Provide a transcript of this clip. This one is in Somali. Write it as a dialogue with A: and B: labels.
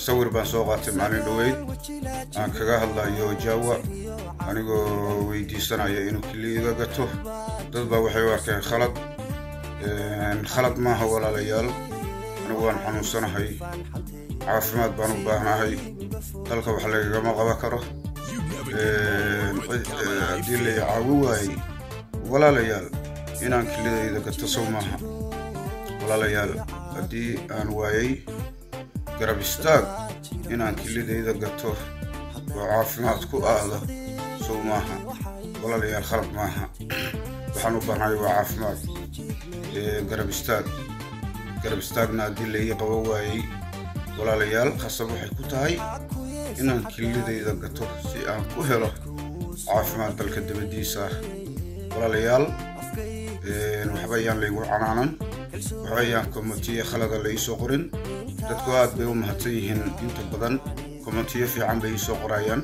A: sawir baan soo qaatay maalin dhaweyd aan kaga hadlayo Jaawa anigoo weydiisanaya inuu kiliiga gato dad baa waxay u arkeen khalad maaha walaalayaal anigu waan xanuunsanahay caafimaad baan u baahanahay dalka wax lagama qaban karo haddii la caawi waayey walaalayaal inaan kiliidayda gato soo maaha walaalayaal haddii aan waayey garab istaag inaan kiliidayda gato oo caafimaad ku aado soo maaha walaalayaal khalad maaha waxaan u baahanahay waa caafimaad garab istaagna haddii la ii qaban waayey walaalayaal khasab waxay ku tahay inaan kiliidayda gato si aan ku helo caafimaad dalka dibadiisa walaalayaal waxba ayaan laygu canaanan waxba ayaan komitiye khalada la ii soo qorin dadku aad bay u mahadsan yihiin inta badan komitiye fiican bay ii soo qorayaan